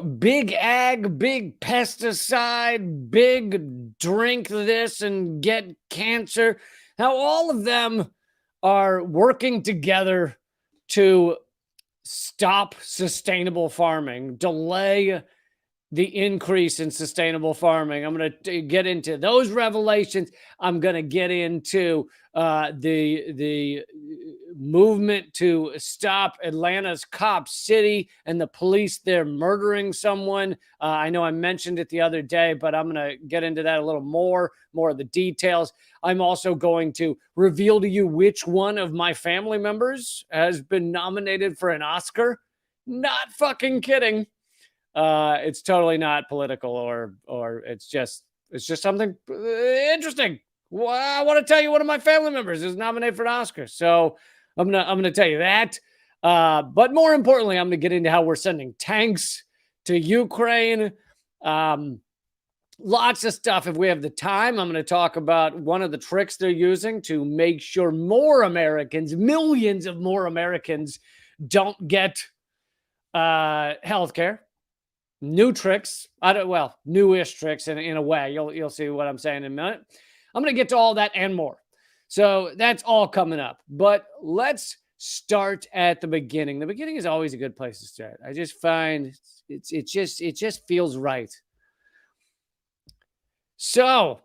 Big ag, big pesticide, big drink this and get cancer. How all of them are working together to stop sustainable farming, delay the increase in sustainable farming. I'm going to get into those revelations. I'm going to get into the movement to stop Atlanta's Cop City and the police there murdering someone. I know I mentioned it the other day, but I'm going to get into that a little more of the details. I'm also going to reveal to you which one of my family members has been nominated for an Oscar. Not fucking kidding. It's totally not political or it's just something interesting. Well, I want to tell you one of my family members is nominated for an Oscar. So I'm gonna tell you that. But more importantly, I'm gonna get into how we're sending tanks to Ukraine. Lots of stuff. If we have the time, I'm going to talk about one of the tricks they're using to make sure more Americans, millions of more Americans, don't get health care. New tricks. Newish tricks in a way. You'll see what I'm saying in a minute. I'm going to get to all that and more. So that's all coming up. But let's start at the beginning. The beginning is always a good place to start. I just find it just feels right. So,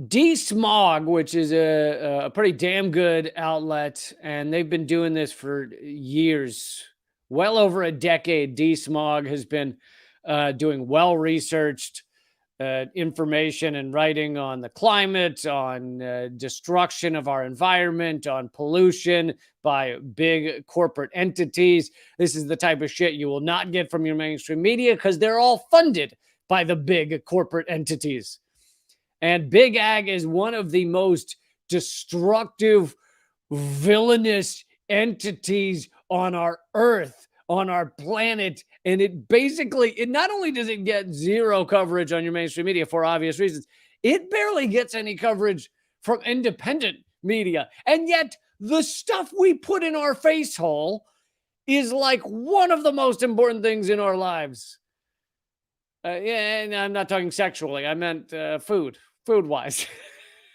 DSmog, which is a pretty damn good outlet, and they've been doing this for years, well over a decade. DSmog has been doing well-researched information and writing on the climate, on destruction of our environment, on pollution by big corporate entities. This is the type of shit you will not get from your mainstream media because they're all funded by the big corporate entities. And Big Ag is one of the most destructive, villainous entities on our earth, on our planet. And it not only does it get zero coverage on your mainstream media for obvious reasons, it barely gets any coverage from independent media. And yet the stuff we put in our face hole is like one of the most important things in our lives. Yeah, and I'm not talking sexually. I meant food-wise.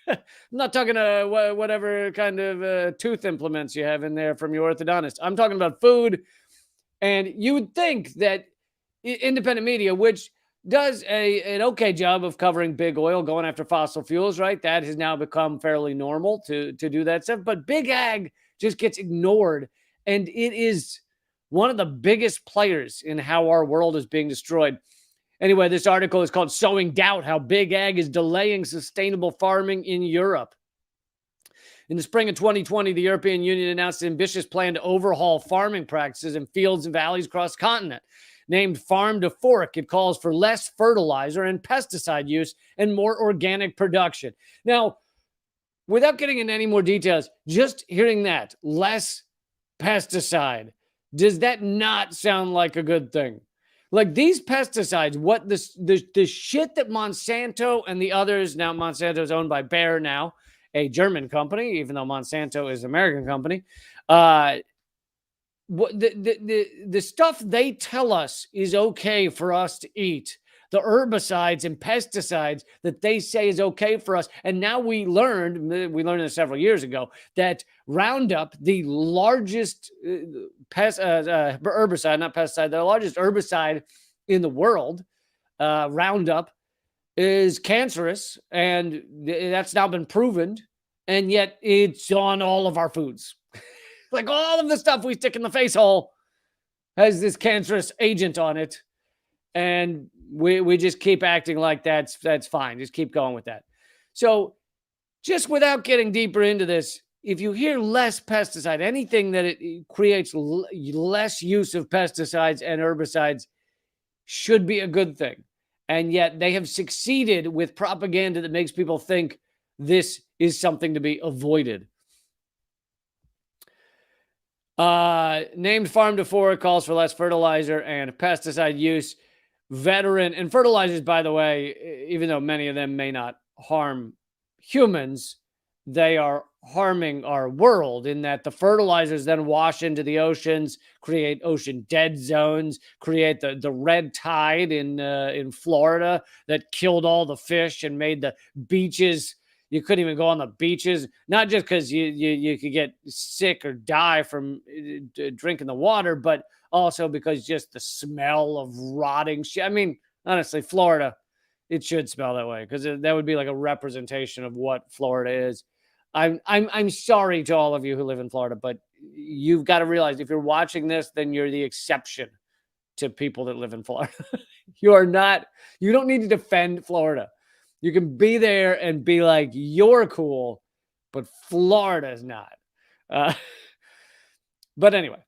I'm not talking whatever kind of tooth implements you have in there from your orthodontist. I'm talking about food. And you would think that independent media, which does an okay job of covering big oil, going after fossil fuels, right? That has now become fairly normal to do that stuff. But Big Ag just gets ignored. And it is one of the biggest players in how our world is being destroyed. Anyway, this article is called Sowing Doubt, How Big Ag is Delaying Sustainable Farming in Europe. In the spring of 2020, the European Union announced an ambitious plan to overhaul farming practices in fields and valleys across the continent. Named Farm to Fork, it calls for less fertilizer and pesticide use and more organic production. Now, without getting into any more details, just hearing that, less pesticide, does that not sound like a good thing? Like these pesticides, what the shit that Monsanto and the others, now Monsanto's owned by Bayer now, a German company, even though Monsanto is an American company. The stuff they tell us is okay for us to eat, the herbicides and pesticides that they say is okay for us. And now we learned this several years ago, that Roundup, the largest herbicide, not pesticide, the largest herbicide in the world, Roundup, is cancerous, and that's now been proven, and yet it's on all of our foods. Like all of the stuff we stick in the face hole has this cancerous agent on it, and we just keep acting like that's fine. Just keep going with that. So just without getting deeper into this, if you hear less pesticide, anything that it creates less use of pesticides and herbicides should be a good thing. And yet they have succeeded with propaganda that makes people think this is something to be avoided. Named Farm to Fork calls for less fertilizer and pesticide use. Veteran, and fertilizers, by the way, even though many of them may not harm humans, they are harming our world, in that the fertilizers then wash into the oceans, create ocean dead zones, create the red tide in Florida that killed all the fish and made the beaches. You couldn't even go on the beaches, not just because you could get sick or die from drinking the water, but also because just the smell of rotting shit. I mean, honestly, Florida, it should smell that way, because that would be like a representation of what Florida is. I'm sorry to all of you who live in Florida, but you've got to realize, if you're watching this, then you're the exception to people that live in Florida. You are not. You don't need to defend Florida. You can be there and be like, you're cool, but Florida is not. Uh, but anyway,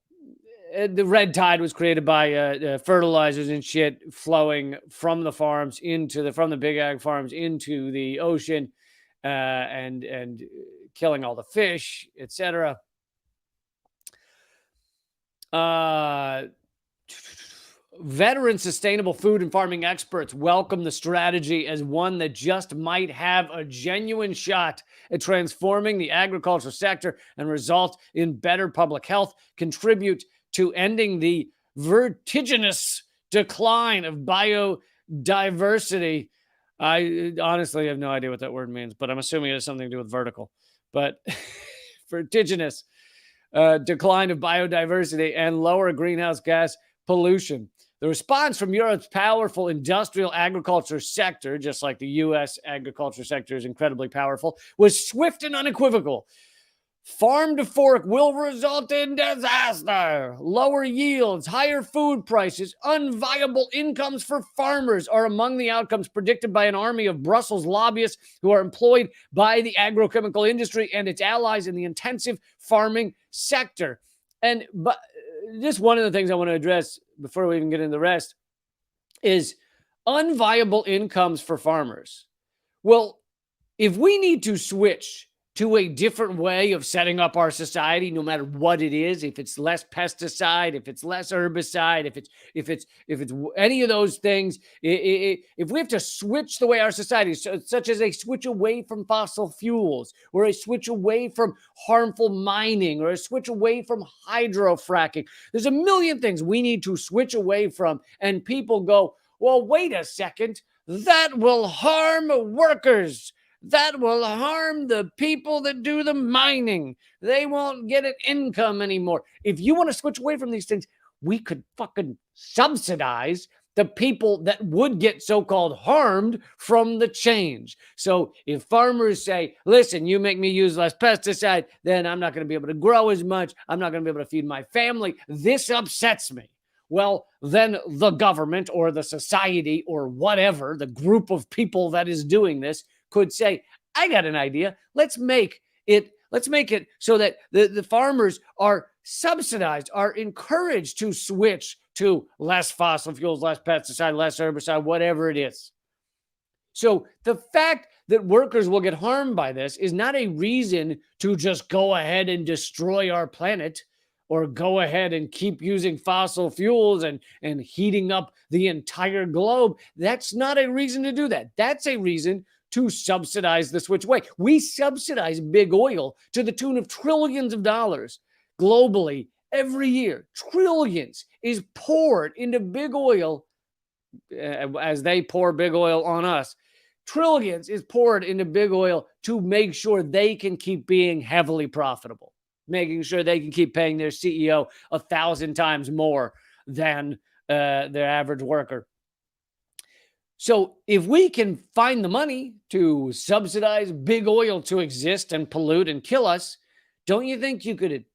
the red tide was created by fertilizers and shit flowing from the farms from the big ag farms into the ocean, and killing all the fish, etc. Veteran sustainable food and farming experts welcome the strategy as one that just might have a genuine shot at transforming the agriculture sector and result in better public health, contribute to ending the vertiginous decline of biodiversity. I honestly have no idea what that word means, but I'm assuming it has something to do with vertical. But vertiginous decline of biodiversity and lower greenhouse gas pollution. The response from Europe's powerful industrial agriculture sector, just like the U.S. agriculture sector is incredibly powerful, was swift and unequivocal. Farm to fork will result in disaster. Lower yields, higher food prices, unviable incomes for farmers are among the outcomes predicted by an army of Brussels lobbyists who are employed by the agrochemical industry and its allies in the intensive farming sector. But just one of the things I want to address before we even get into the rest is unviable incomes for farmers. Well, if we need to switch to a different way of setting up our society, no matter what it is, if it's less pesticide, if it's less herbicide, if it's any of those things, if we have to switch the way our society is, such as a switch away from fossil fuels, or a switch away from harmful mining, or a switch away from hydrofracking, there's a million things we need to switch away from, and people go, well, wait a second, that will harm workers. That will harm the people that do the mining. They won't get an income anymore. If you want to switch away from these things, we could fucking subsidize the people that would get so-called harmed from the change. So if farmers say, listen, you make me use less pesticide, then I'm not going to be able to grow as much. I'm not going to be able to feed my family. This upsets me. Well, then the government or the society or whatever, the group of people that is doing this, could say, I got an idea. Let's make it so that the farmers are subsidized, are encouraged to switch to less fossil fuels, less pesticide, less herbicide, whatever it is. So the fact that workers will get harmed by this is not a reason to just go ahead and destroy our planet, or go ahead and keep using fossil fuels and heating up the entire globe. That's not a reason to do that. That's a reason to subsidize the switch away. We subsidize big oil to the tune of trillions of dollars globally every year. Trillions is poured into big oil as they pour big oil on us. Trillions is poured into big oil to make sure they can keep being heavily profitable, making sure they can keep paying their CEO 1,000 times more than their average worker. So if we can find the money to subsidize big oil to exist and pollute and kill us, don't you think you could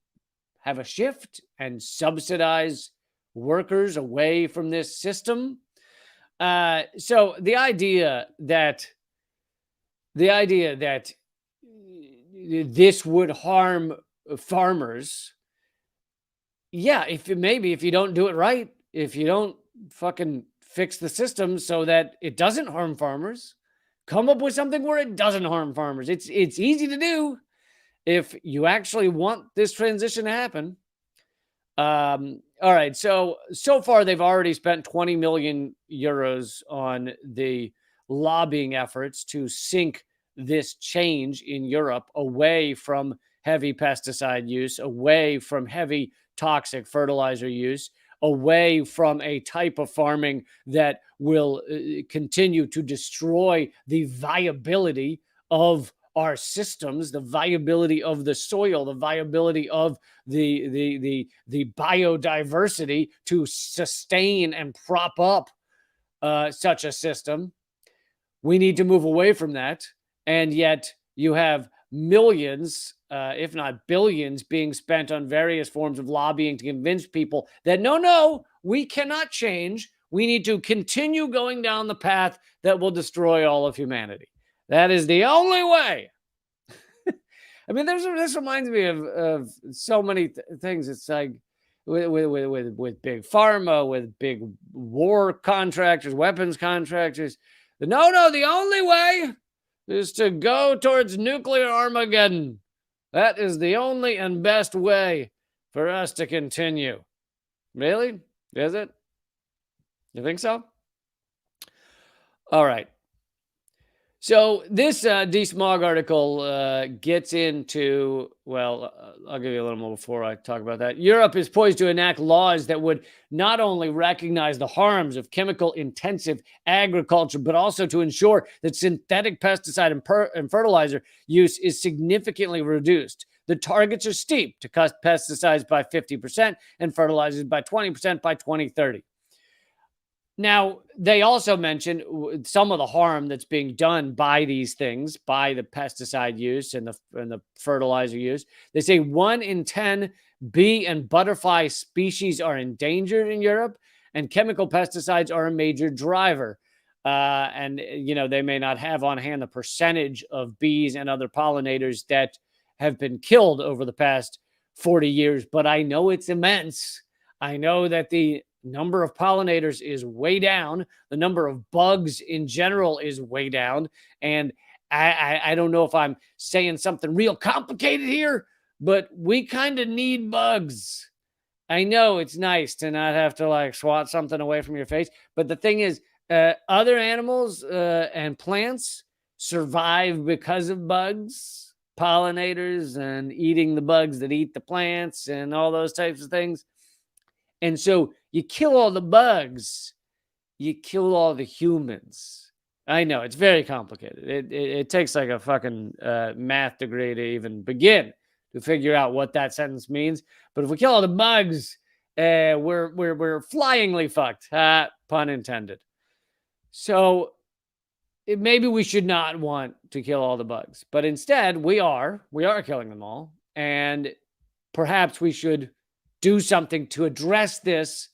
have a shift and subsidize workers away from this system? So the idea that this would harm farmers, yeah, if you don't do it right, if you don't fucking fix the system so that it doesn't harm farmers, come up with something where it doesn't harm farmers. It's easy to do if you actually want this transition to happen. All right, so far they've already spent 20 million euros on the lobbying efforts to sink this change in Europe away from heavy pesticide use, away from heavy toxic fertilizer use, away from a type of farming that will continue to destroy the viability of our systems, the viability of the soil, the viability of the biodiversity to sustain and prop up such a system. We need to move away from that. And yet you have millions, if not billions, being spent on various forms of lobbying to convince people that no, we cannot change. We need to continue going down the path that will destroy all of humanity. That is the only way. I mean, this reminds me of so many things. It's like with big pharma, with big war contractors, weapons contractors. No, the only way is to go towards nuclear Armageddon. That is the only and best way for us to continue. Really? Is it? You think so? All right. So this DeSmog article gets into, well, I'll give you a little more before I talk about that. Europe is poised to enact laws that would not only recognize the harms of chemical-intensive agriculture, but also to ensure that synthetic pesticide and fertilizer use is significantly reduced. The targets are steep: to cut pesticides by 50% and fertilizers by 20% by 2030. Now, they also mentioned some of the harm that's being done by these things, by the pesticide use and the fertilizer use. They say 1 in 10 bee and butterfly species are endangered in Europe, and chemical pesticides are a major driver. And, they may not have on hand the percentage of bees and other pollinators that have been killed over the past 40 years, but I know it's immense. I know that the number of pollinators is way down. The number of bugs in general is way down. And I don't know if I'm saying something real complicated here, but we kind of need bugs. I know it's nice to not have to swat something away from your face. But the thing is, other animals and plants survive because of bugs, pollinators, and eating the bugs that eat the plants and all those types of things. And so you kill all the bugs, you kill all the humans. I know, it's very complicated. It takes like a fucking math degree to even begin to figure out what that sentence means. But if we kill all the bugs, we're flyingly fucked. Pun intended. So maybe we should not want to kill all the bugs, but instead we are killing them all. And perhaps we should do something to address this,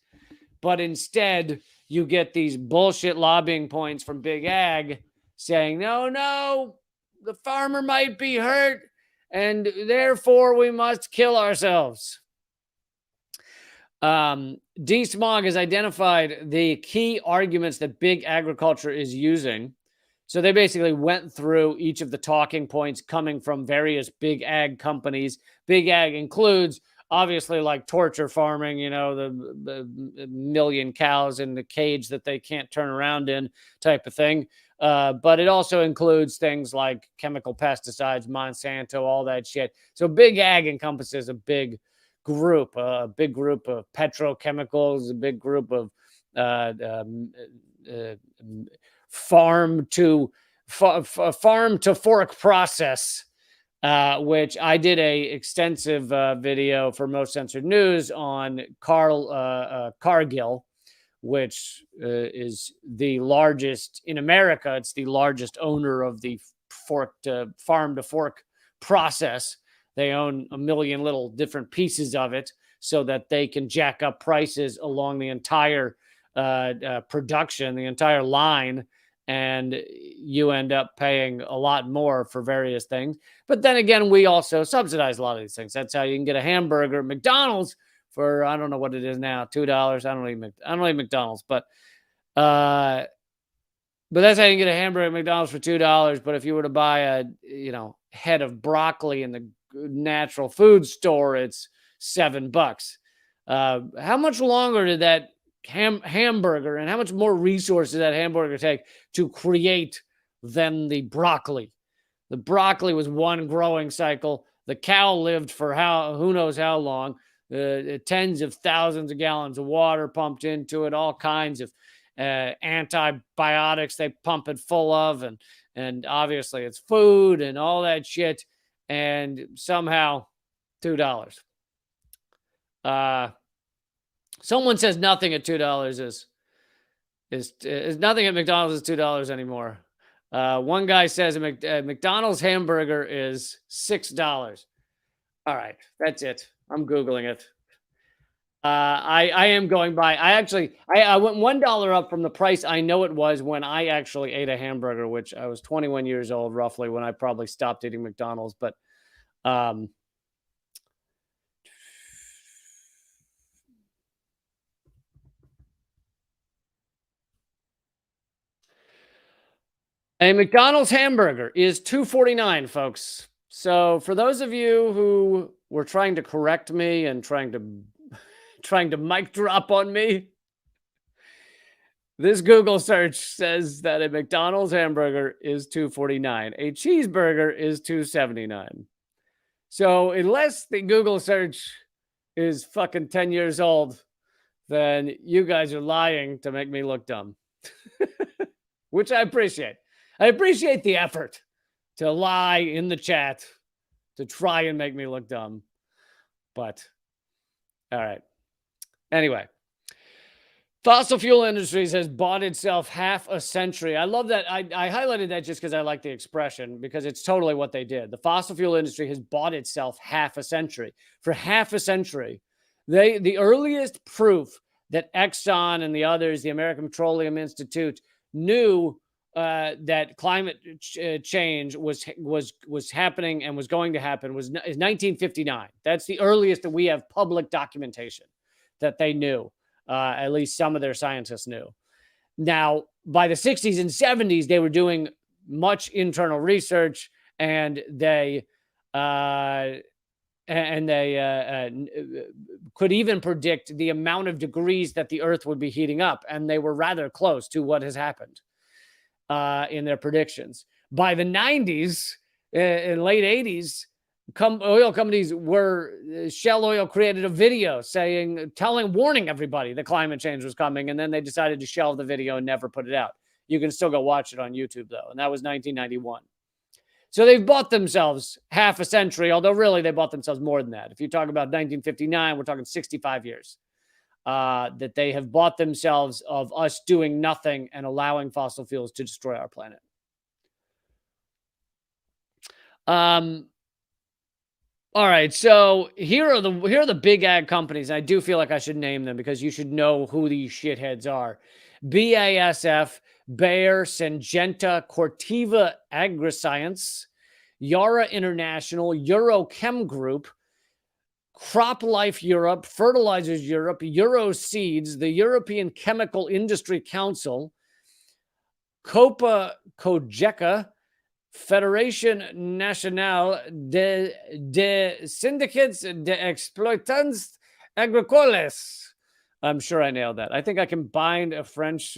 but instead you get these bullshit lobbying points from Big Ag saying, no, the farmer might be hurt and therefore we must kill ourselves. DeSmog has identified the key arguments that big agriculture is using. So they basically went through each of the talking points coming from various big ag companies. Big ag includes obviously like torture farming, the million cows in the cage that they can't turn around in type of thing. But it also includes things like chemical pesticides, Monsanto, all that shit. So big ag encompasses a big group of petrochemicals, a big group of farm to fork process, which I did a extensive video for Most Censored News on Cargill, which is the largest in America. It's the largest owner of the farm to fork process. They own a million little different pieces of it so that they can jack up prices along the entire production, the entire line. And you end up paying a lot more for various things. But then again, we also subsidize a lot of these things. That's how you can get a hamburger at McDonald's for, I don't know what it is now, $2. I don't eat McDonald's, but that's how you can get a hamburger at McDonald's for $2. But if you were to buy a, head of broccoli in the natural food store, it's $7. How much longer did that hamburger and how much more resources that hamburger take to create than the broccoli? The broccoli was one growing cycle. The cow lived for who knows how long. Tens of thousands of gallons of water pumped into it, all kinds of antibiotics they pump it full of, and obviously it's food and all that shit. And somehow $2. Someone says nothing at $2 is nothing at McDonald's is $2 anymore. One guy says a McDonald's hamburger is $6. All right, that's it. I'm Googling it. I am going by. I went $1 up from the price I know it was when I actually ate a hamburger, which I was 21 years old roughly when I probably stopped eating McDonald's. But a McDonald's hamburger is $2.49, folks. So for those of you who were trying to correct me and trying to mic drop on me, this Google search says that a McDonald's hamburger is $2.49. A cheeseburger is $2.79. So unless the Google search is fucking 10 years old, then you guys are lying to make me look dumb, which I appreciate. I appreciate the effort to lie in the chat to try and make me look dumb. But, all right. Anyway, fossil fuel industries has bought itself half a century. I love that. I highlighted that just because I like the expression, because it's totally what they did. The fossil fuel industry has bought itself half a century. For half a century, the earliest proof that Exxon and the others, the American Petroleum Institute, knew that climate change was happening and was going to happen is 1959. That's the earliest that we have public documentation that they knew. At least some of their scientists knew. Now, by the 60s and 70s, they were doing much internal research, and they could even predict the amount of degrees that the Earth would be heating up, and they were rather close to what has happened in their predictions. By the 90s and late 80s, oil companies Shell Oil created a video warning everybody that climate change was coming, and then they decided to shelve the video and never put it out. You can still go watch it on YouTube, though, and that was 1991. So they've bought themselves half a century, although really they bought themselves more than that. If you talk about 1959, we're talking 65 years. That they have bought themselves of us doing nothing and allowing fossil fuels to destroy our planet. All right, so here are the big ag companies. I do feel like I should name them because you should know who these shitheads are. BASF, Bayer, Syngenta, Corteva Agriscience, Yara International, Eurochem Group, CropLife Europe, Fertilizers Europe, Euroseeds, the European Chemical Industry Council, Copa-Cogeca, Fédération Nationale des Syndicats d'Exploitants Agricoles. I'm sure I nailed that. I think I combined a French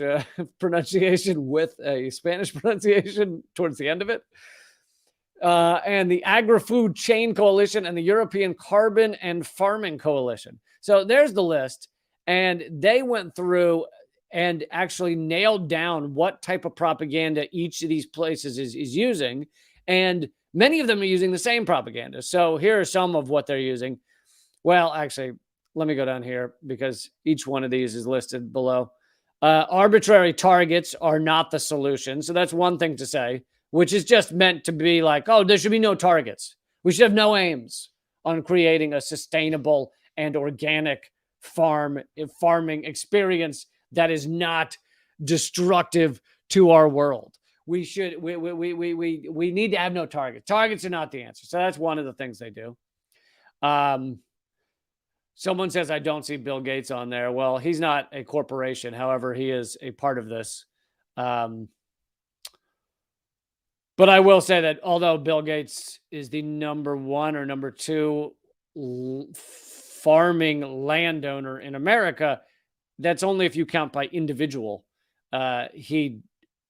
pronunciation with a Spanish pronunciation towards the end of it. And the Agri-Food Chain Coalition and the European Carbon and Farming Coalition. So there's the list. And they went through and actually nailed down what type of propaganda each of these places is using. And many of them are using the same propaganda. So here are some of what they're using. Well, actually, let me go down here because each one of these is listed below. Arbitrary targets are not the solution. So that's one thing to say, which is just meant to be like, oh, there should be no targets. We should have no aims on creating a sustainable and organic farming experience that is not destructive to our world. We need to have no targets. Targets are not the answer. So that's one of the things they do. Someone says, I don't see Bill Gates on there. Well, he's not a corporation. However, he is a part of this. But I will say that although Bill Gates is the number one or number two farming landowner in America, that's only if you count by individual. He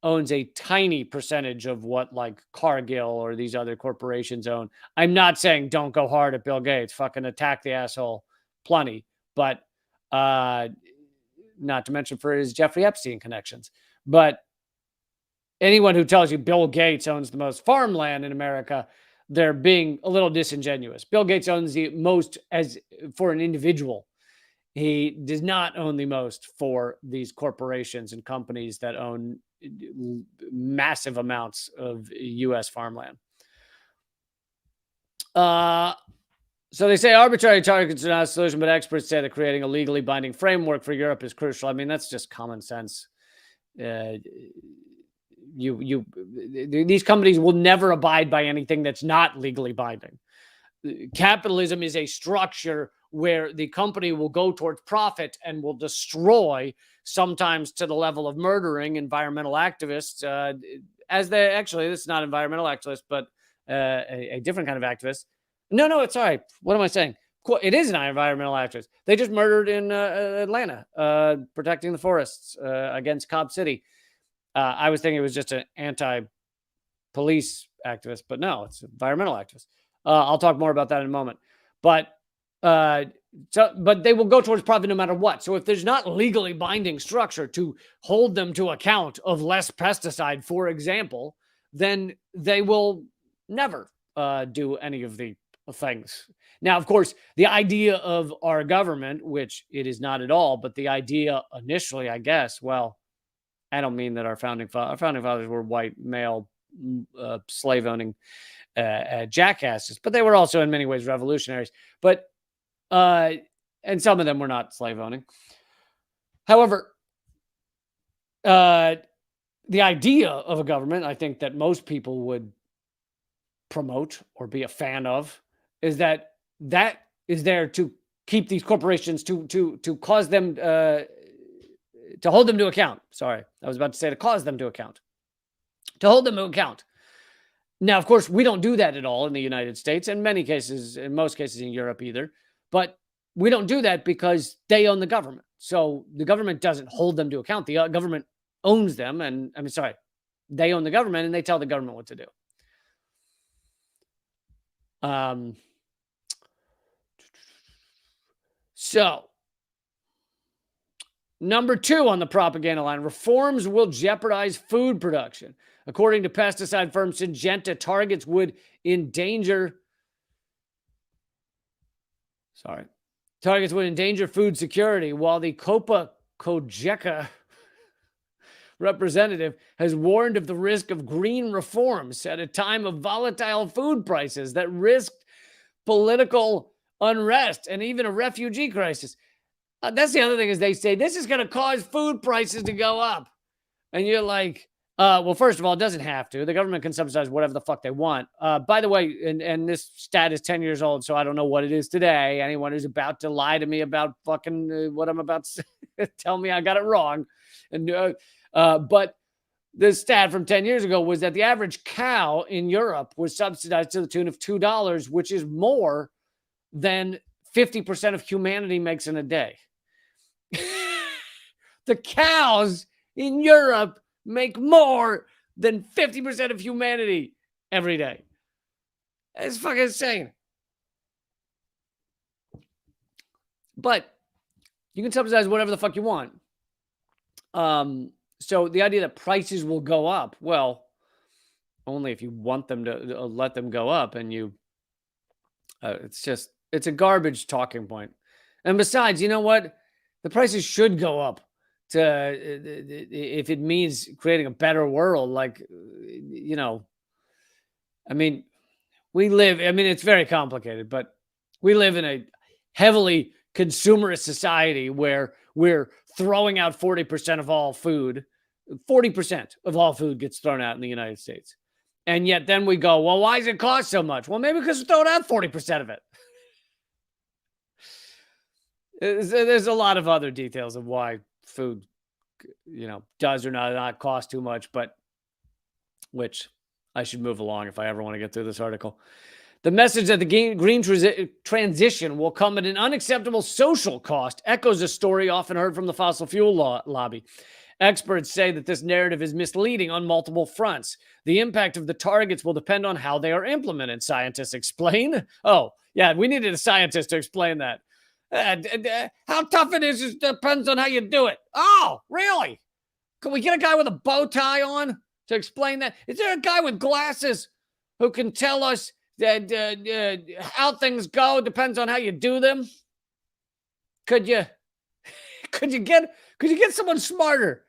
owns a tiny percentage of what like Cargill or these other corporations own. I'm not saying don't go hard at Bill Gates, fucking attack the asshole plenty, but not to mention for his Jeffrey Epstein connections. But anyone who tells you Bill Gates owns the most farmland in America, they're being a little disingenuous. Bill Gates owns the most as for an individual. He does not own the most for these corporations and companies that own massive amounts of U.S. farmland. So they say arbitrary targets are not a solution, but experts say that creating a legally binding framework for Europe is crucial. I mean, that's just common sense. These companies will never abide by anything that's not legally binding. Capitalism is a structure where the company will go towards profit and will destroy, sometimes to the level of murdering environmental activists. This is not environmental activists, but a different kind of activist. No, it's all right. What am I saying? It is an environmental activist. They just murdered in Atlanta, protecting the forests against Cobb City. I was thinking it was just an anti-police activist, but no, it's an environmental activist. I'll talk more about that in a moment. But they will go towards profit no matter what. So if there's not legally binding structure to hold them to account of less pesticide, for example, then they will never do any of the things. Now, of course, the idea of our government, which it is not at all, but the idea initially, I guess, well, I don't mean that our founding fathers were white, male, slave-owning jackasses, but they were also in many ways revolutionaries. But and some of them were not slave-owning. However, the idea of a government, I think that most people would promote or be a fan of, is that is there to keep these corporations to cause them to hold them to account. Sorry, I was about to say to cause them to account. To hold them to account. Now, of course, we don't do that at all in the United States, in most cases in Europe either. But we don't do that because they own the government. So the government doesn't hold them to account. The government owns them. And they own the government and they tell the government what to do. So, number 2 on the propaganda line, reforms will jeopardize food production. According to pesticide firm Syngenta, targets would endanger food security, while the Copa-Cogeca representative has warned of the risk of green reforms at a time of volatile food prices that risked political unrest and even a refugee crisis. That's the other thing, is they say this is going to cause food prices to go up. And you're like, well, first of all, it doesn't have to. The government can subsidize whatever the fuck they want. By the way, and this stat is 10 years old, so I don't know what it is today. Anyone who's about to lie to me about fucking what I'm about to say, tell me I got it wrong. But the stat from 10 years ago was that the average cow in Europe was subsidized to the tune of $2, which is more than 50% of humanity makes in a day. The cows in Europe make more than 50% of humanity every day. It's fucking insane. But you can subsidize whatever the fuck you want. So the idea that prices will go up, well, only if you want them to let them go up, and you, it's a garbage talking point. And besides, you know what? The prices should go up if it means creating a better world. Like, it's very complicated, but we live in a heavily consumerist society where we're throwing out 40% of all food. 40% of all food gets thrown out in the United States. And yet then we go, well, why does it cost so much? Well, maybe because we're throwing out 40% of it. There's a lot of other details of why food, does or not cost too much, but which I should move along if I ever want to get through this article. The message that the green transition will come at an unacceptable social cost echoes a story often heard from the fossil fuel lobby. Experts say that this narrative is misleading on multiple fronts. The impact of the targets will depend on how they are implemented, scientists explain. Oh, yeah, we needed a scientist to explain that. How tough it is depends on how you do it. Oh, really? Can we get a guy with a bow tie on to explain that? Is there a guy with glasses who can tell us that how things go depends on how you do them? Could you get someone smarter?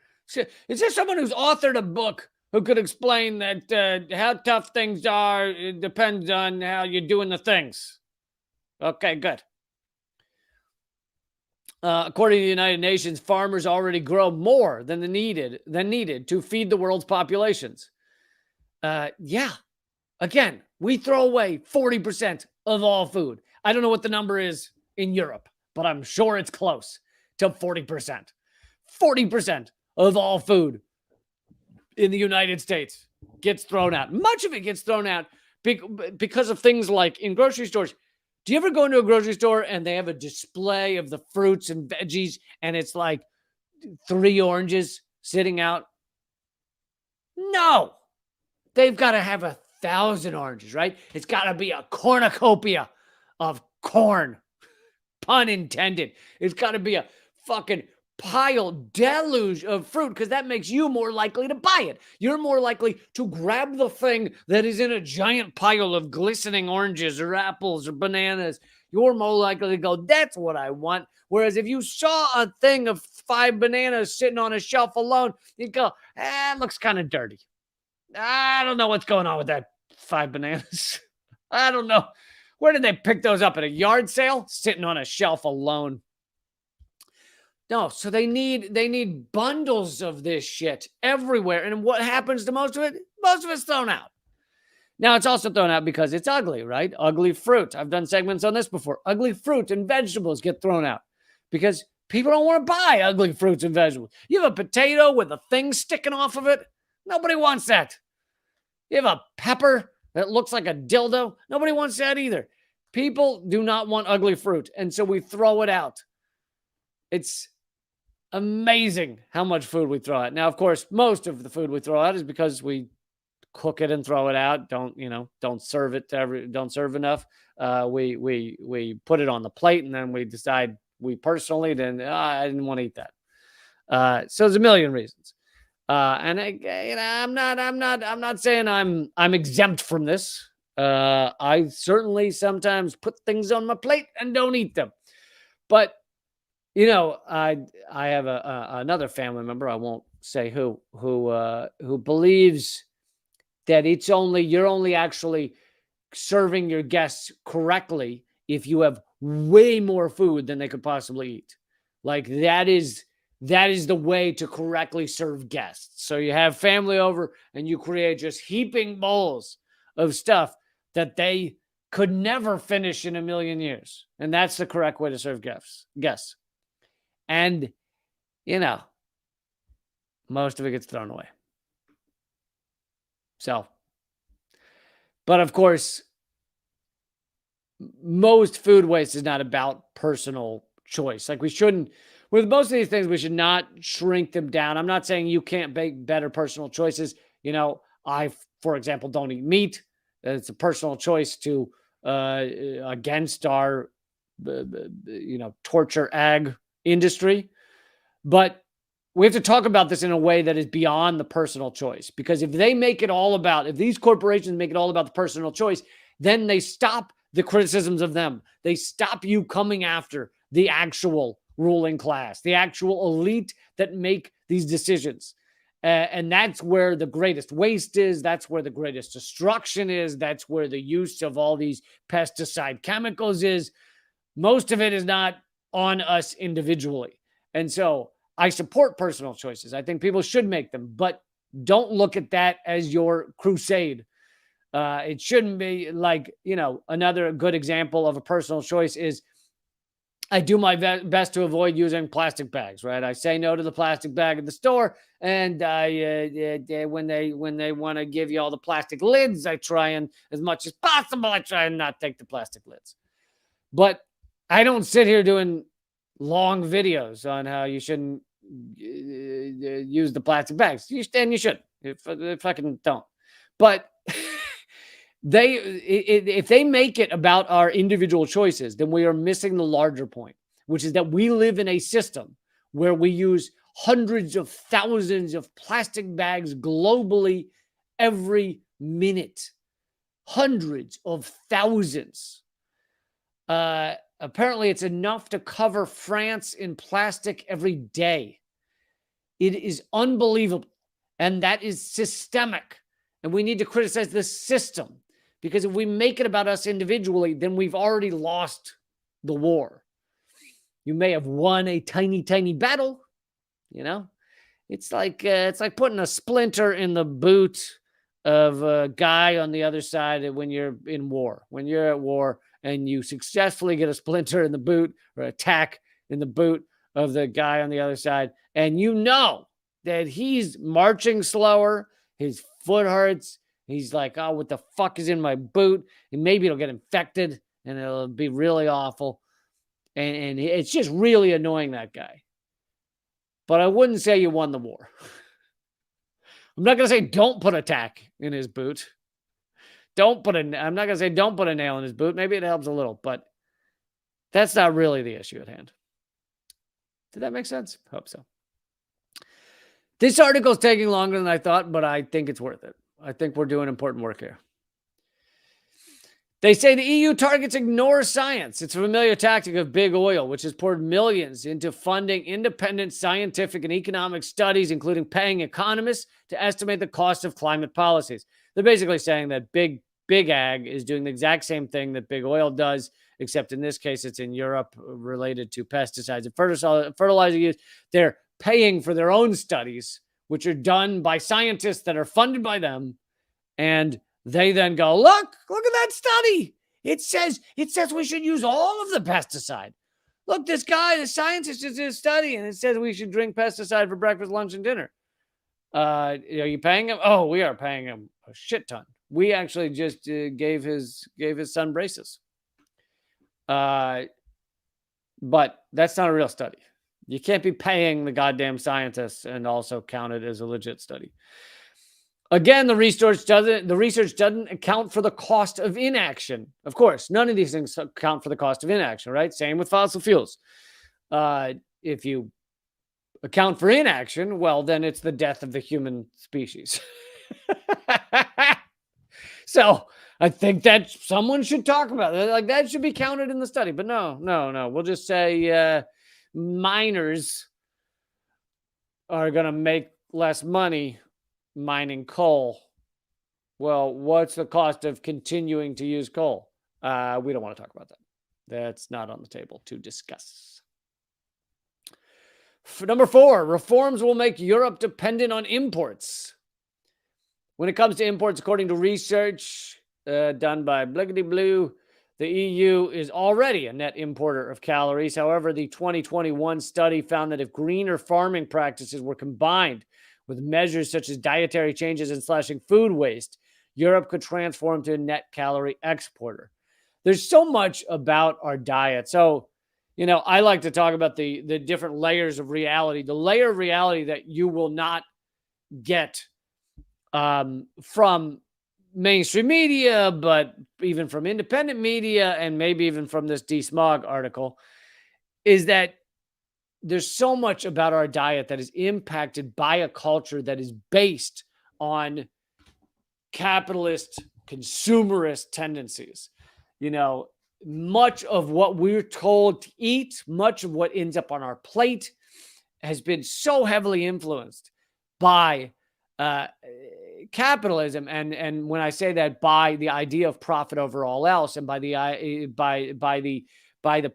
Is there someone who's authored a book who could explain that how tough things are? It depends on how you're doing the things. Okay, good. According to the United Nations, farmers already grow more than needed to feed the world's populations. Yeah. Again, we throw away 40% of all food. I don't know what the number is in Europe, but I'm sure it's close to 40%. 40% of all food in the United States gets thrown out. Much of it gets thrown out because of things like in grocery stores. Do you ever go into a grocery store and they have a display of the fruits and veggies and it's like 3 oranges sitting out? No. They've got to have 1,000 oranges, right? It's got to be a cornucopia of corn. Pun intended. It's got to be a fucking deluge of fruit because that makes you more likely to buy it. You're more likely to grab the thing that is in a giant pile of glistening oranges or apples or bananas. You're more likely to go, that's what I want. Whereas if you saw a thing of 5 bananas sitting on a shelf alone, you'd go, it looks kind of dirty. I don't know what's going on with that 5 bananas. I don't know. Where did they pick those up? At a yard sale? Sitting on a shelf alone. No, so they need bundles of this shit everywhere. And what happens to most of it? Most of it's thrown out. Now, it's also thrown out because it's ugly, right? Ugly fruit. I've done segments on this before. Ugly fruit and vegetables get thrown out because people don't want to buy ugly fruits and vegetables. You have a potato with a thing sticking off of it. Nobody wants that. You have a pepper that looks like a dildo. Nobody wants that either. People do not want ugly fruit. And so we throw it out. It's amazing how much food we throw out. Now, of course, most of the food we throw out is because we cook it and throw it out. Don't serve it to don't serve enough. We put it on the plate and then we decide I didn't want to eat that. So there's a million reasons. And I'm not saying I'm exempt from this. I certainly sometimes put things on my plate and don't eat them. But I have another family member, I won't say who believes that you're only actually serving your guests correctly if you have way more food than they could possibly eat. Like that is the way to correctly serve guests. So you have family over and you create just heaping bowls of stuff that they could never finish in a million years. And that's the correct way to serve guests. And, most of it gets thrown away. So, but of course, most food waste is not about personal choice. Like with most of these things, we should not shrink them down. I'm not saying you can't make better personal choices. I, for example, don't eat meat. It's a personal choice to against our, torture ag industry. But we have to talk about this in a way that is beyond the personal choice. Because if these corporations make it all about the personal choice, then they stop the criticisms of them. They stop you coming after the actual ruling class, the actual elite that make these decisions. And that's where the greatest waste is. That's where the greatest destruction is. That's where the use of all these pesticide chemicals is. Most of it is not on us individually. And so I support personal choices. I think people should make them, but don't look at that as your crusade. It shouldn't be like, another good example of a personal choice is I do my best to avoid using plastic bags, right? I say no to the plastic bag at the store, and when they want to give you all the plastic lids, I try and, as much as possible, I try and not take the plastic lids. But I don't sit here doing long videos on how you shouldn't use the plastic bags. And you should. They fucking don't. But if they make it about our individual choices, then we are missing the larger point, which is that we live in a system where we use hundreds of thousands of plastic bags globally every minute. Hundreds of thousands. Apparently, it's enough to cover France in plastic every day. It is unbelievable. And that is systemic. And we need to criticize the system, because if we make it about us individually, then we've already lost the war. You may have won a tiny, tiny battle. You know, it's like putting a splinter in the boot of a guy on the other side when you're in war. When you're at war and you successfully get a splinter in the boot or attack in the boot of the guy on the other side, and you know that he's marching slower, his foot hurts, he's like, oh, what the fuck is in my boot? And maybe it'll get infected and it'll be really awful. And it's just really annoying, that guy. But I wouldn't say you won the war. I'm not going to say don't put a tack in his boot. I'm not going to say don't put a nail in his boot. Maybe it helps a little, but that's not really the issue at hand. Did that make sense? Hope so. This article is taking longer than I thought, but I think it's worth it. I think we're doing important work here. They say the EU targets ignore science. It's a familiar tactic of big oil, which has poured millions into funding independent scientific and economic studies, including paying economists to estimate the cost of climate policies. They're basically saying that big ag is doing the exact same thing that big oil does, except in this case, it's in Europe related to pesticides and fertilizer use. They're paying for their own studies, which are done by scientists that are funded by them, and they then go, look at that study. It says we should use all of the pesticide. Look, this guy, the scientist, is in a study, and it says we should drink pesticide for breakfast, lunch, and dinner. Are you paying him? Oh, we are paying him a shit ton. We actually just gave his son braces. But that's not a real study. You can't be paying the goddamn scientists and also count it as a legit study. Again, the research doesn't account for the cost of inaction. Of course, none of these things account for the cost of inaction, right? Same with fossil fuels. If you account for inaction, well, then it's the death of the human species. So I think that someone should talk about it. Like, that should be counted in the study. But no. We'll just say miners are going to make less money mining coal. Well, what's the cost of continuing to use coal? We don't want to talk about that. That's not on the table to discuss. Number 4, reforms will make Europe dependent on imports. When it comes to imports, according to research done by Bliggity Blue, the EU is already a net importer of calories. However, the 2021 study found that if greener farming practices were combined with measures such as dietary changes and slashing food waste, Europe could transform to a net calorie exporter. There's so much about our diet. So, I like to talk about the different layers of reality. The layer of reality that you will not get from mainstream media, but even from independent media, and maybe even from this DeSmog article, is that there's so much about our diet that is impacted by a culture that is based on capitalist, consumerist tendencies. Much of what we're told to eat, much of what ends up on our plate has been so heavily influenced by capitalism. And when I say that, by the idea of profit over all else, and by the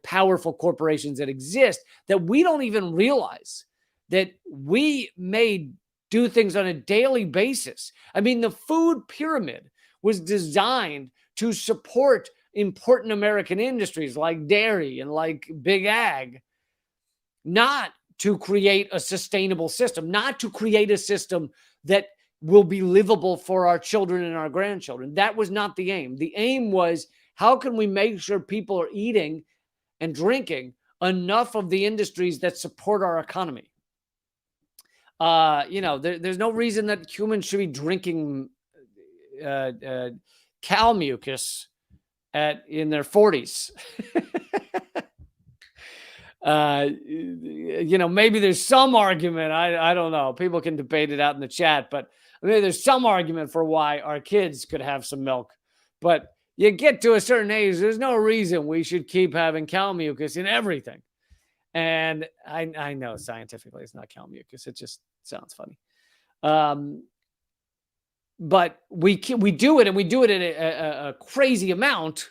powerful corporations that exist, that we don't even realize that we may do things on a daily basis. I mean, the food pyramid was designed to support important American industries like dairy and like big ag, not to create a sustainable system, not to create a system that will be livable for our children and our grandchildren. That was not the aim. The aim was, how can we make sure people are eating and drinking enough of the industries that support our economy? There's no reason that humans should be drinking uh, uh, cow mucus in their 40s. Maybe there's some argument. I don't know. People can debate it out in the chat, but maybe there's some argument for why our kids could have some milk. But you get to a certain age, there's no reason we should keep having cow mucus in everything. And I know scientifically it's not cow mucus. It just sounds funny. But we do it, and we do it in a crazy amount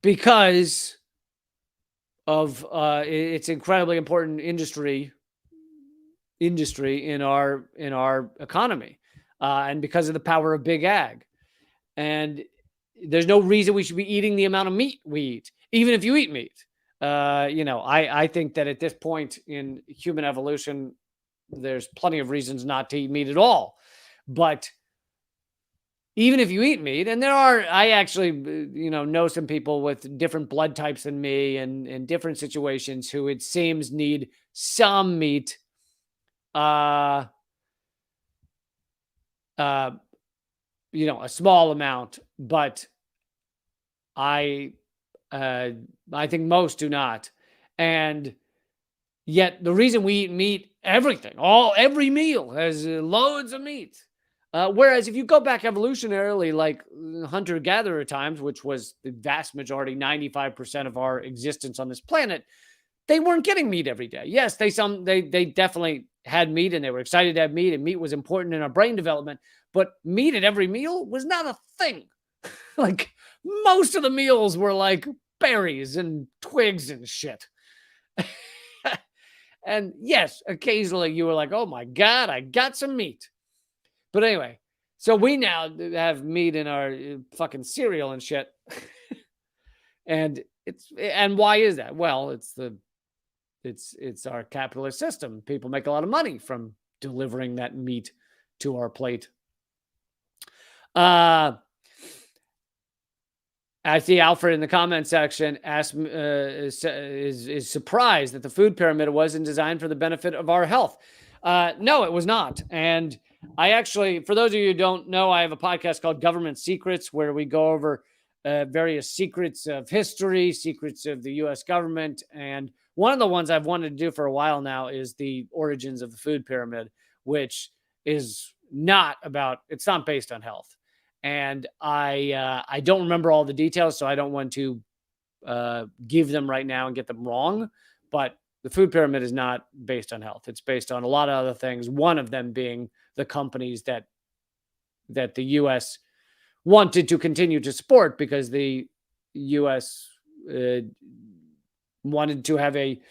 because of it's incredibly important industry in our economy, and because of the power of big ag. And there's no reason we should be eating the amount of meat we eat, even if you eat meat. I think that at this point in human evolution, there's plenty of reasons not to eat meat at all. But even if you eat meat, and I actually, know some people with different blood types than me and in different situations who it seems need some meat, a small amount, but I think most do not. And yet the reason we eat meat, every meal has loads of meat. Whereas if you go back evolutionarily, like hunter-gatherer times, which was the vast majority, 95% of our existence on this planet, they weren't getting meat every day. Yes, they definitely had meat, and they were excited to have meat, and meat was important in our brain development. But meat at every meal was not a thing. Like most of the meals were like berries and twigs and shit. And yes, occasionally you were like, oh my God, I got some meat. But anyway, so we now have meat in our fucking cereal and shit. And why is that? Well, it's our capitalist system. People make a lot of money from delivering that meat to our plate. I see Alfred in the comment section is surprised that the food pyramid wasn't designed for the benefit of our health. No, it was not. And I actually, for those of you who don't know, I have a podcast called Government Secrets, where we go over various secrets of history, secrets of the U.S. government. And one of the ones I've wanted to do for a while now is the origins of the food pyramid, which is it's not based on health. And I don't remember all the details, so I don't want to give them right now and get them wrong. But the food pyramid is not based on health. It's based on a lot of other things, one of them being the companies that the U.S. wanted to continue to support, because the U.S. wanted to have a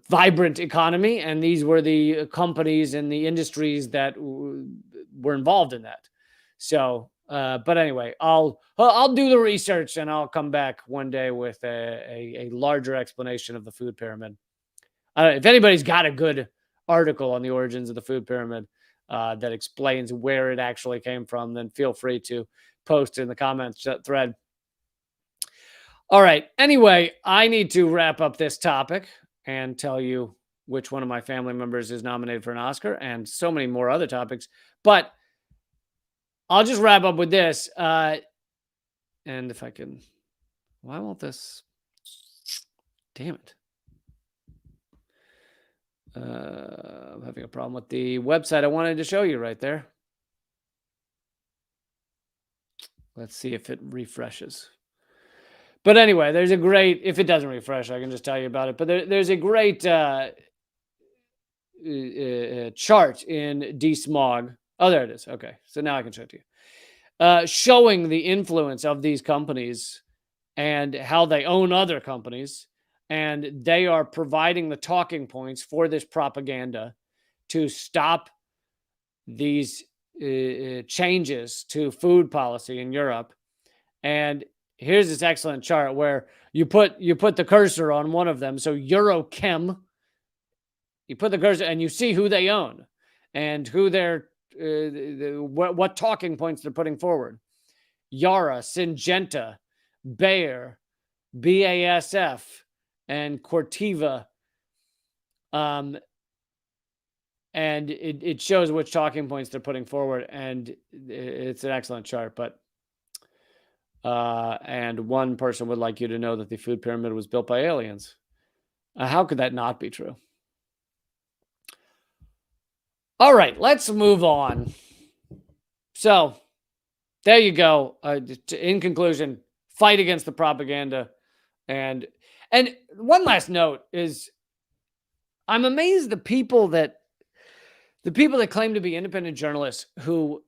vibrant economy, and these were the companies and the industries that were involved in that. So, but anyway, I'll do the research, and I'll come back one day with a larger explanation of the food pyramid. If anybody's got a good article on the origins of the food pyramid that explains where it actually came from, then feel free to post in the comments thread. All right. Anyway, I need to wrap up this topic and tell you which one of my family members is nominated for an Oscar, and so many more other topics. But I'll just wrap up with this. And if I can, why won't this? Damn it. I'm having a problem with the website I wanted to show you right there. Let's see if it refreshes. But anyway, if it doesn't refresh, I can just tell you about it. But there's a great chart in DSmog. Oh, there it is. Okay. So now I can show it to you. Showing the influence of these companies and how they own other companies. And they are providing the talking points for this propaganda to stop these changes to food policy in Europe. And here's this excellent chart where you put the cursor on one of them. So Eurochem, you put the cursor and you see who they own and who they're what talking points they're putting forward. Yara, Syngenta, Bayer, BASF, and Corteva. and it shows which talking points they're putting forward, and it's an excellent chart. But and one person would like you to know that the food pyramid was built by aliens. How could that not be true? All right, let's move on. So there you go. In conclusion, fight against the propaganda. And one last note is, I'm amazed the people that claim to be independent journalists who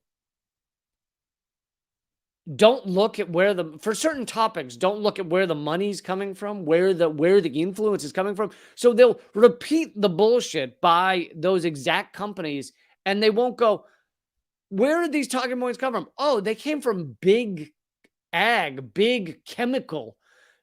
don't look at where for certain topics, don't look at where the money's coming from, where the influence is coming from. So they'll repeat the bullshit by those exact companies, and they won't go, where did these talking points come from? Oh, they came from big ag, big chemical,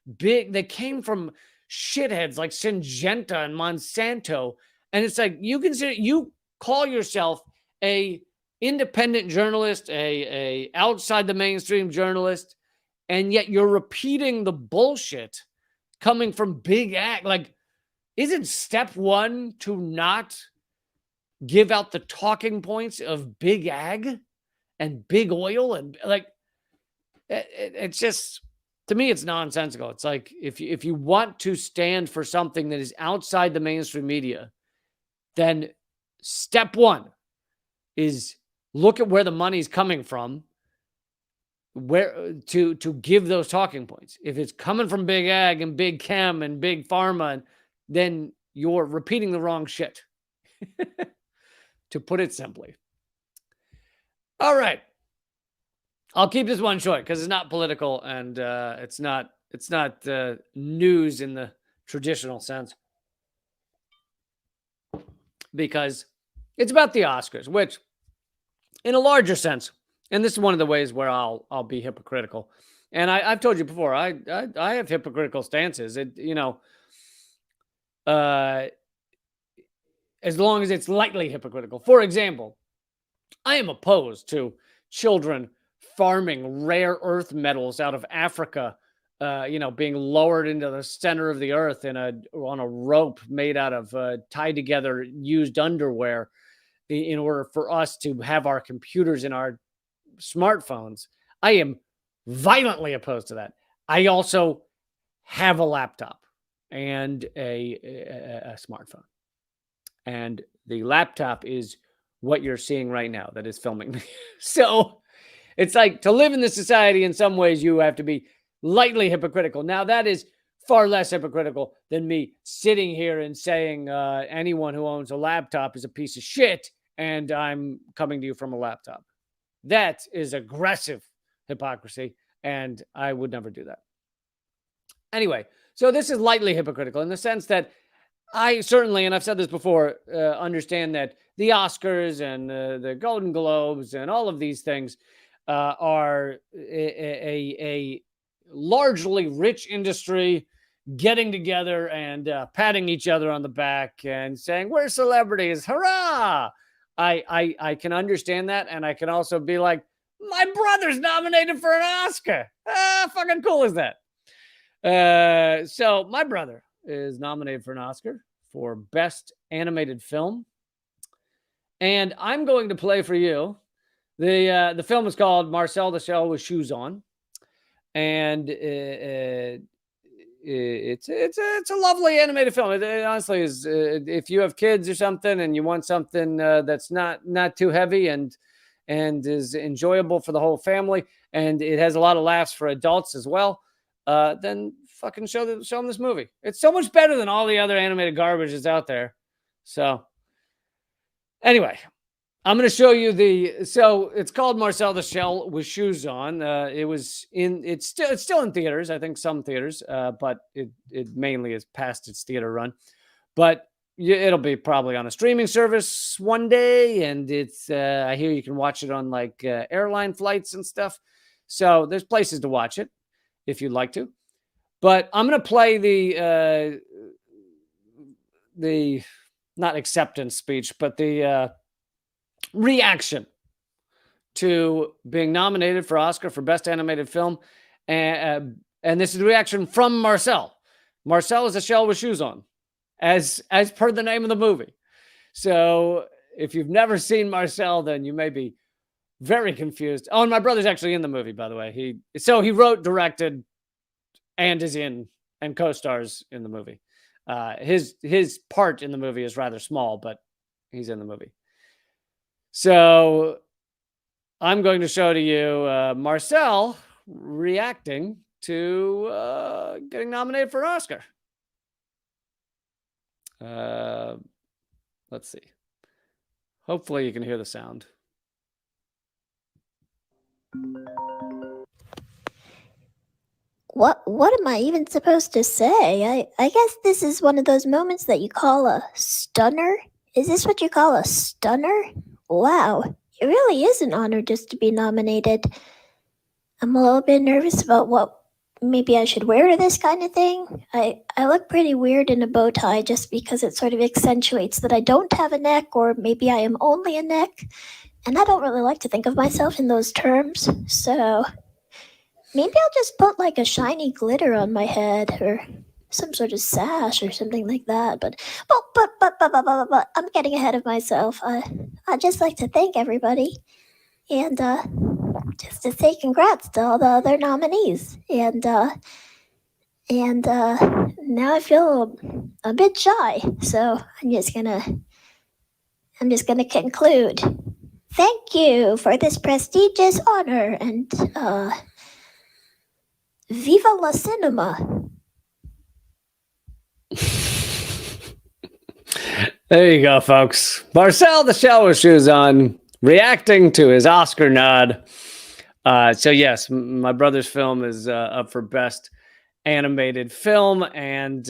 they came from shitheads like Syngenta and Monsanto. And it's like, you call yourself a independent journalist, a outside the mainstream journalist, and yet you're repeating the bullshit coming from big ag. Like, isn't step one to not give out the talking points of big ag and big oil? And like, it's just, to me, it's nonsensical. It's like, if you want to stand for something that is outside the mainstream media, then step one is look at where the money's coming from, where to give those talking points. If it's coming from big ag and big chem and big pharma, then you're repeating the wrong shit, to put it simply. All right. I'll keep this one short because it's not political, and it's not news in the traditional sense, because it's about the Oscars, which, in a larger sense, and this is one of the ways where I'll be hypocritical. And I've told you before, I have hypocritical stances. As long as it's lightly hypocritical. For example, I am opposed to children farming rare earth metals out of Africa, being lowered into the center of the earth on a rope made out of tied together used underwear, in order for us to have our computers and our smartphones. I am violently opposed to that. I also have a laptop and a smartphone, and the laptop is what you're seeing right now that is filming me. So it's like, to live in this society, in some ways, you have to be lightly hypocritical. Now, that is far less hypocritical than me sitting here and saying anyone who owns a laptop is a piece of shit, and I'm coming to you from a laptop. That is aggressive hypocrisy, and I would never do that. Anyway, so this is lightly hypocritical in the sense that I certainly, and I've said this before, understand that the Oscars and the Golden Globes and all of these things are a largely rich industry getting together and patting each other on the back and saying, we're celebrities, hurrah! I can understand that, and I can also be like, my brother's nominated for an Oscar. Fucking cool is that? So my brother is nominated for an Oscar for Best Animated Film, and I'm going to play for you. The film is called Marcel the Shell with Shoes On, and it's a lovely animated film. It honestly is. If you have kids or something and you want something that's not too heavy and is enjoyable for the whole family, and it has a lot of laughs for adults as well, then fucking show them this movie. It's so much better than all the other animated garbage that's out there. So anyway, I'm going to show you so it's called Marcel the Shell with Shoes On. It's still in theaters. I think some theaters, but it mainly is past its theater run. But it'll be probably on a streaming service one day, and it's I hear you can watch it on like airline flights and stuff. So there's places to watch it if you'd like to. But I'm going to play the not acceptance speech, but the reaction to being nominated for Oscar for Best Animated Film. And this is the reaction from Marcel. Marcel is a shell with shoes on, as per the name of the movie. So If you've never seen Marcel, then you may be very confused. Oh, and my brother's actually in the movie, by the way. He wrote, directed, and is in and co-stars in the movie. His part in the movie is rather small, but he's in the movie. So I'm going to show to you Marcel reacting to getting nominated for an Oscar. Let's see. Hopefully you can hear the sound. What am I even supposed to say? I guess this is one of those moments that you call a stunner? Is this what you call a stunner? Wow, it really is an honor just to be nominated. I'm a little bit nervous about what maybe I should wear to this kind of thing. I look pretty weird in a bow tie just because it sort of accentuates that I don't have a neck, or maybe I am only a neck. And I don't really like to think of myself in those terms, so maybe I'll just put like a shiny glitter on my head or some sort of sash or something like that. But I'm getting ahead of myself. I'd just like to thank everybody and just to say congrats to all the other nominees. And now I feel a bit shy, so I'm just gonna conclude. Thank you for this prestigious honor, and viva la cinema. There you go, folks. Marcel the Shell with Shoes on, reacting to his Oscar nod. So yes, my brother's film is up for Best Animated Film, and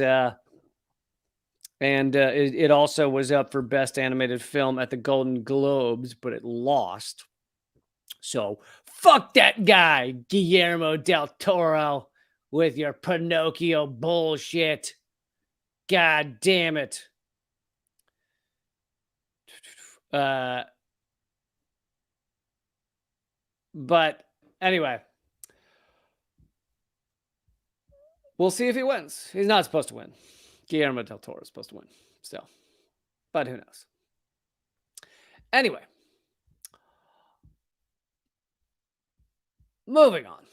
it also was up for Best Animated Film at the Golden Globes, but it lost. So fuck that guy, Guillermo del Toro, with your Pinocchio bullshit. God damn it. But anyway, we'll see if he wins. He's not supposed to win. Guillermo del Toro is supposed to win still, but who knows? Anyway, moving on.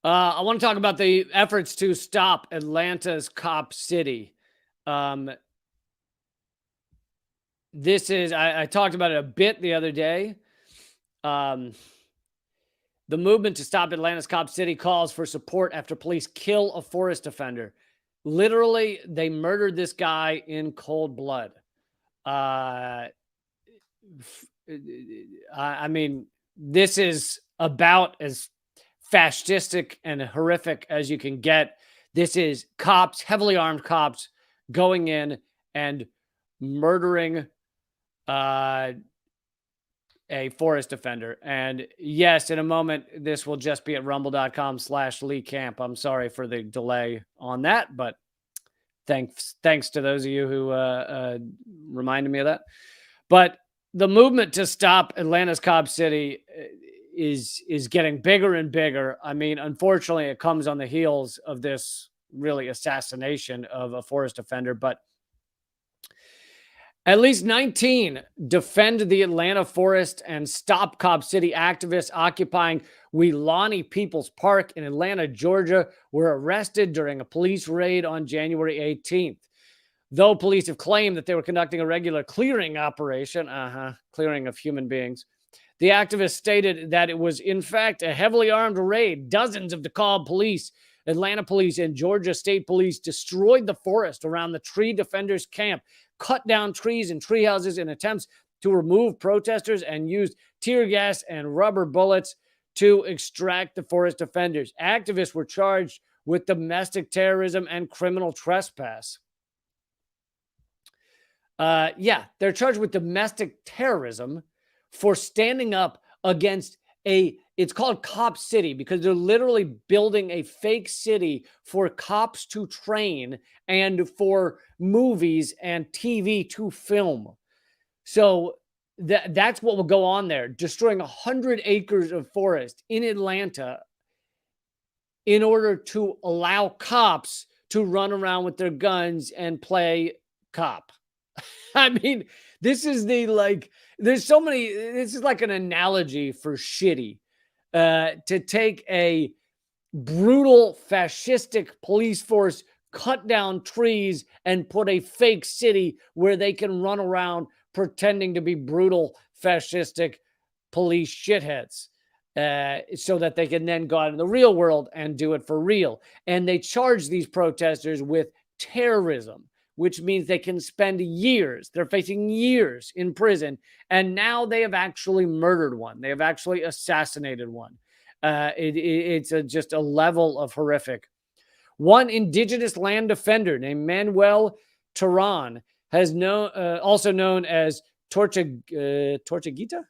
I want to talk about the efforts to stop Atlanta's Cop City. This is, I talked about it a bit the other day. The movement to stop Atlanta's Cop City calls for support after police kill a forest offender. Literally, they murdered this guy in cold blood. I mean, this is about as fascistic and horrific as you can get. This is cops, heavily armed cops, going in and murdering a forest offender. And yes, in a moment, this will just be at rumble.com/Lee Camp. I'm sorry for the delay on that, but thanks to those of you who reminded me of that. But the movement to stop Atlanta's Cop City is getting bigger and bigger. I mean, unfortunately, it comes on the heels of this really assassination of a forest offender, but at least 19 Defend the Atlanta Forest and Stop Cop City activists occupying Weelaunee People's Park in Atlanta, Georgia, were arrested during a police raid on January 18th. Though police have claimed that they were conducting a regular clearing operation, clearing of human beings, the activists stated that it was, in fact, a heavily armed raid. Dozens of DeKalb police, Atlanta police, and Georgia State Police destroyed the forest around the Tree Defenders camp, cut down trees and tree houses in attempts to remove protesters, and used tear gas and rubber bullets to extract the forest offenders. Activists were charged with domestic terrorism and criminal trespass. They're charged with domestic terrorism for standing up against it's called Cop City because they're literally building a fake city for cops to train and for movies and TV to film. So that's what will go on there, destroying 100 acres of forest in Atlanta in order to allow cops to run around with their guns and play cop. I mean, This is the like. There's so many. This is like an analogy for shitty. To take a brutal fascistic police force, cut down trees, and put a fake city where they can run around pretending to be brutal fascistic police shitheads, so that they can then go out in the real world and do it for real. And they charge these protesters with terrorism, which means they can spend years, they're facing years in prison. And now they have actually murdered one, they have actually assassinated one. It's just a level of horrific. One indigenous land defender named Manuel Turan has also known as Tortuguita,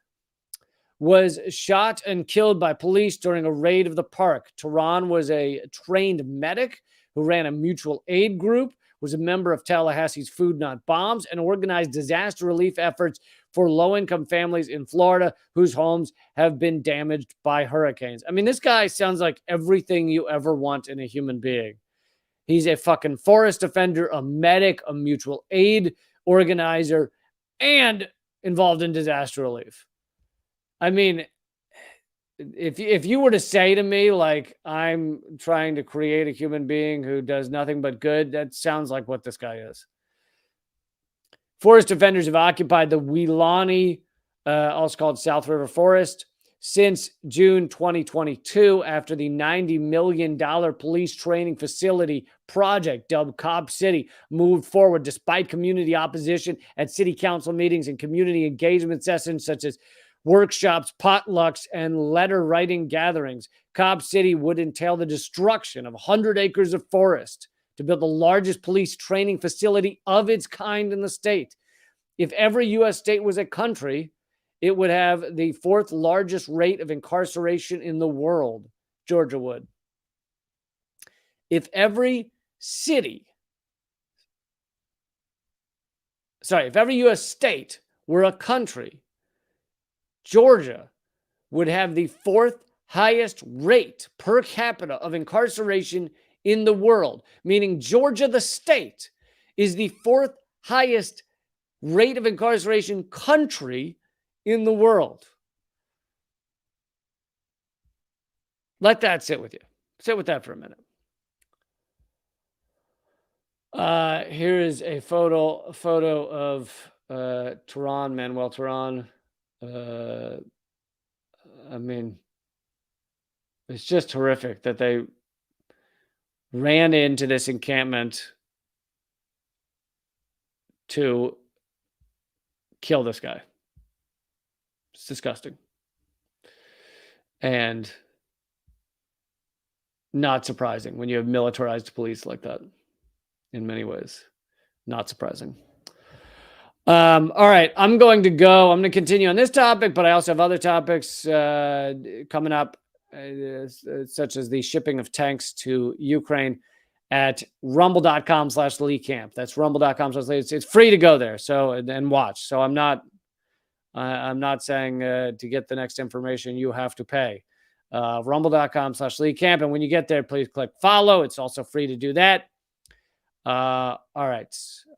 was shot and killed by police during a raid of the park. Turan was a trained medic who ran a mutual aid group, was a member of Tallahassee's Food Not Bombs, and organized disaster relief efforts for low-income families in Florida whose homes have been damaged by hurricanes. I mean, this guy sounds like everything you ever want in a human being. He's a fucking forest defender, a medic, a mutual aid organizer, and involved in disaster relief. I mean, if you were to say to me, like, I'm trying to create a human being who does nothing but good, that sounds like what this guy is. Forest defenders have occupied the Weelaunee, also called South River Forest, since June 2022 after the $90 million police training facility project dubbed Cop City moved forward despite community opposition at city council meetings and community engagement sessions such as workshops, potlucks, and letter writing gatherings. Cobb City would entail the destruction of 100 acres of forest to build the largest police training facility of its kind in the state. If every U.S. state was a country, it would have the fourth largest rate of incarceration in the world. Georgia would. If every U.S. state were a country, Georgia would have the fourth highest rate per capita of incarceration in the world, meaning Georgia, the state, is the fourth highest rate of incarceration country in the world. Let that sit with you. Sit with that for a minute. Here is a photo of Manuel Turan. I mean, it's just horrific that they ran into this encampment to kill this guy. It's disgusting. And not surprising when you have militarized police like that in many ways. Not surprising. All right, I'm going to go. I'm going to continue on this topic, but I also have other topics coming up, such as the shipping of tanks to Ukraine at rumble.com/LeeCamp. That's rumble.com/Lee. It's free to go there. So, and watch. So I'm not saying to get the next information, you have to pay. Rumble.com/LeeCamp. And when you get there, please click follow. It's also free to do that. All right.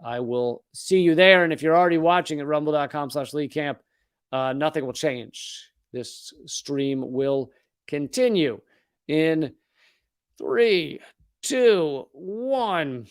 I will see you there. And if you're already watching at rumble.com/LeeCamp, nothing will change. This stream will continue in 3, 2, 1.